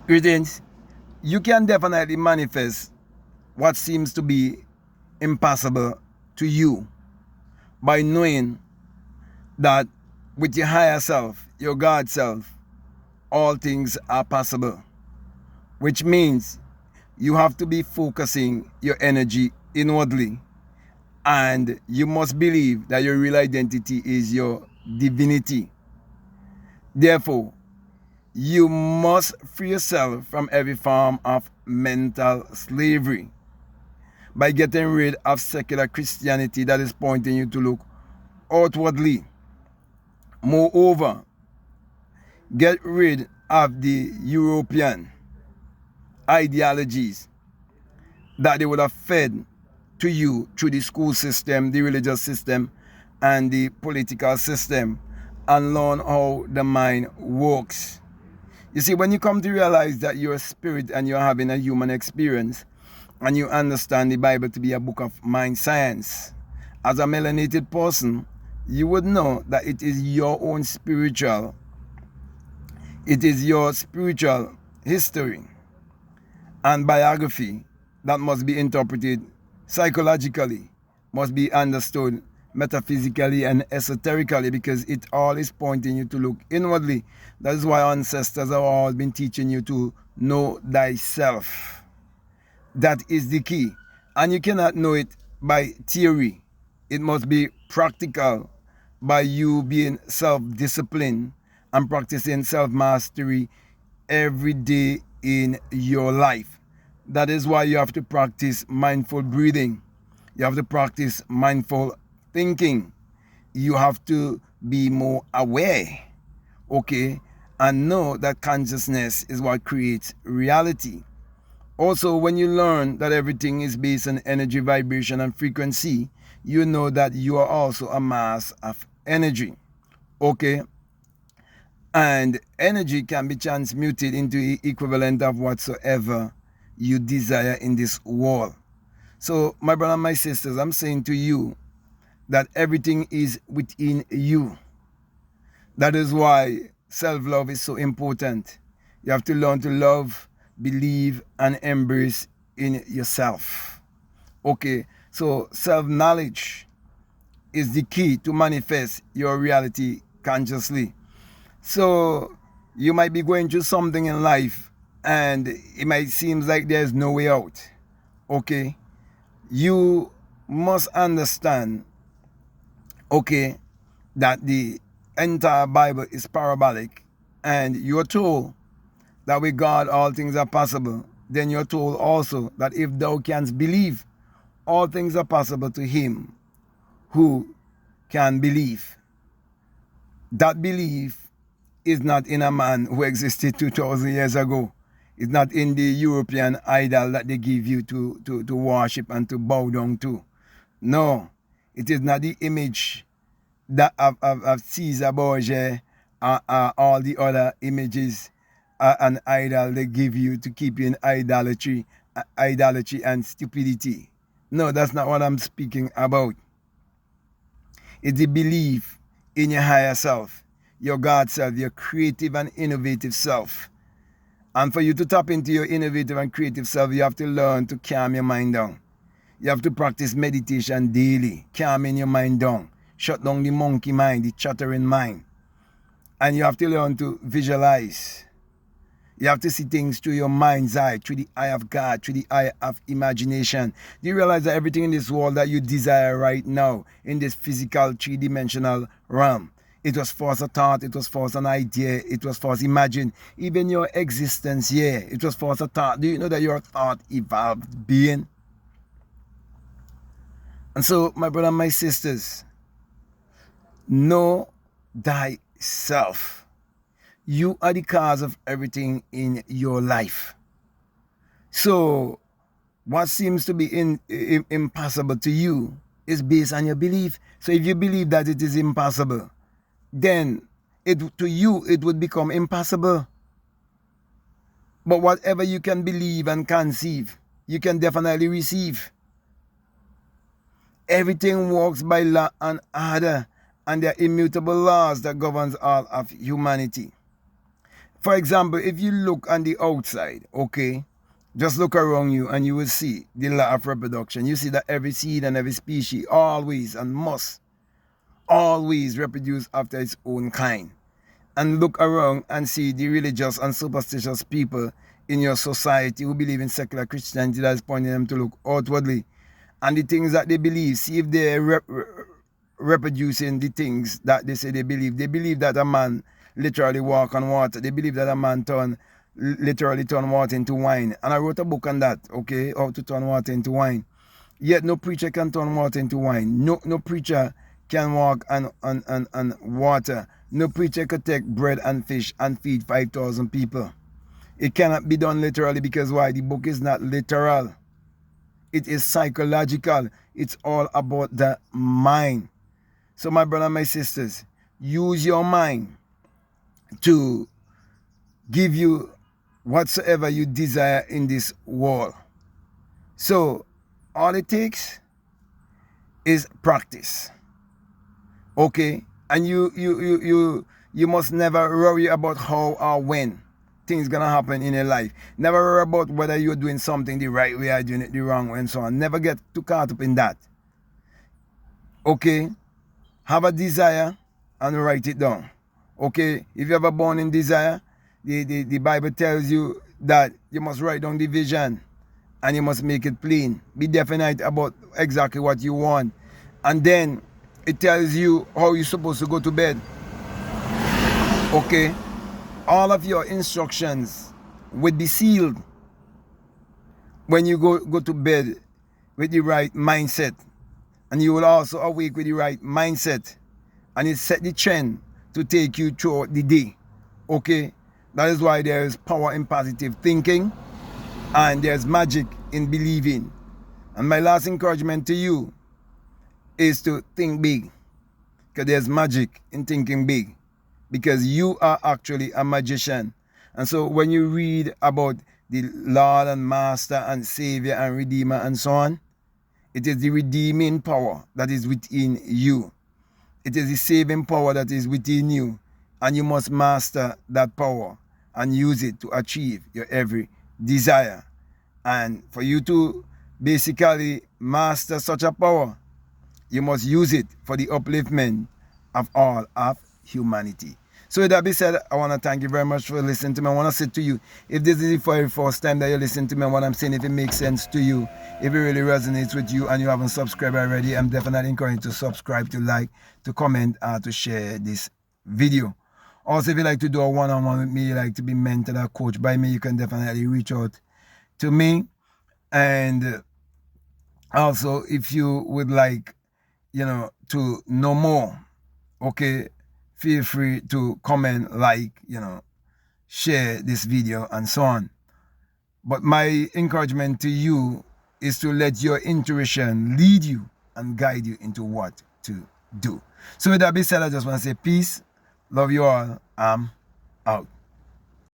Greetings. You can definitely manifest what seems to be impossible to you by knowing that with your higher self, your God self, all things are possible. Which means you have to be focusing your energy inwardly, and you must believe that your real identity is your divinity. Therefore, you must free yourself from every form of mental slavery by getting rid of secular Christianity that is pointing you to look outwardly. Moreover, get rid of the European ideologies that they would have fed to you through the school system, the religious system, and the political system, and learn how the mind works. You see, when you come to realize that you're a spirit and you're having a human experience, and you understand the Bible to be a book of mind science, as a melanated person, you would know that it is your own spiritual, it is your spiritual history and biography that must be interpreted psychologically, must be understood metaphysically and esoterically, because it all is pointing you to look inwardly. That is why ancestors have always been teaching you to know thyself. That is the key. And you cannot know it by theory. It must be practical by you being self-disciplined and practicing self-mastery every day in your life. That is why you have to practice mindful breathing. You have to practice mindful thinking. You have to be more aware, okay, and know that consciousness is what creates reality. Also, when you learn that everything is based on energy, vibration, and frequency, you know that you are also a mass of energy, okay? And energy can be transmuted into the equivalent of whatsoever you desire in this world. So, my brother and my sisters, I'm saying to you that everything is within you. That is why self-love is so important. You have to learn to love, believe, and embrace in yourself. Okay, so self-knowledge is the key to manifest your reality consciously. So you might be going through something in life and it might seem like there's no way out. Okay, you must understand, okay, that the entire Bible is parabolic, and you're told that with God all things are possible. Then you're told also that if thou canst believe, all things are possible to him who can believe. That belief is not in a man who existed 2,000 years ago. It's not in the European idol that they give you to worship and to bow down to. No, it is not the image that of Caesar Borgia, all the other images and idol they give you to keep you in idolatry and stupidity. No, that's not what I'm speaking about. It's the belief in your higher self, your God self, your creative and innovative self. And for you to tap into your innovative and creative self, you have to learn to calm your mind down. You have to practice meditation daily, calming your mind down. Shut down the monkey mind, the chattering mind. And you have to learn to visualize. You have to see things through your mind's eye, through the eye of God, through the eye of imagination. Do you realize that everything in this world that you desire right now, in this physical, three-dimensional realm, it was first a thought, it was first an idea, it was first imagined. Even your existence here, it was first a thought. Do you know that you're a thought-evolved being? And so, my brother and my sisters, know thyself. You are the cause of everything in your life. So, what seems to be impossible to you is based on your belief. So, if you believe that it is impossible, then to you it would become impossible. But whatever you can believe and conceive, you can definitely receive. Everything works by law and order, and there are immutable laws that governs all of humanity. For example, if you look on the outside, okay, just look around you and you will see the law of reproduction. You see that every seed and every species always and must always reproduce after its own kind. And look around and see the religious and superstitious people in your society who believe in secular Christianity that is pointing them to look outwardly. And the things that they believe, see if they're reproducing the things that they say they believe. They believe that a man literally walk on water. They believe that a man literally turn water into wine. And I wrote a book on that, okay, how to turn water into wine. Yet no preacher can turn water into wine. No preacher can walk on water. No preacher could take bread and fish and feed 5,000 people. It cannot be done literally because why? The book is not literal. It is psychological. It's all about the mind. So my brother and my sisters, use your mind to give you whatsoever you desire in this world. So all it takes is practice. Okay? And you must never worry about how or when things gonna happen in your life. Never worry about whether you're doing something the right way or doing it the wrong way and so on. Never get too caught up in that. Okay? Have a desire and write it down. Okay? If you have a burning desire, the Bible tells you that you must write down the vision and you must make it plain. Be definite about exactly what you want. And then it tells you how you're supposed to go to bed. Okay? All of your instructions will be sealed when you go to bed with the right mindset. And you will also awake with the right mindset. And it set the trend to take you throughout the day. Okay? That is why there is power in positive thinking and there's magic in believing. And my last encouragement to you is to think big. Because there's magic in thinking big. Because you are actually a magician. And so when you read about the Lord and Master and Savior and Redeemer and so on, it is the redeeming power that is within you. It is the saving power that is within you. And you must master that power and use it to achieve your every desire. And for you to basically master such a power, you must use it for the upliftment of all of humanity. So with that being said, I want to thank you very much for listening to me. I want to say to you, if this is the very first time that you listen to me and what I'm saying, if it makes sense to you, if it really resonates with you and you haven't subscribed already, I'm definitely encouraging you to subscribe, to like, to comment, to share this video. Also, if you like to do a one-on-one with me, you like to be mentored or coached by me, you can definitely reach out to me. And also, if you would like, to know more, okay, feel free to comment, like, share this video and so on. But my encouragement to you is to let your intuition lead you and guide you into what to do. So with that being said, I just want to say peace. Love you all. I'm out.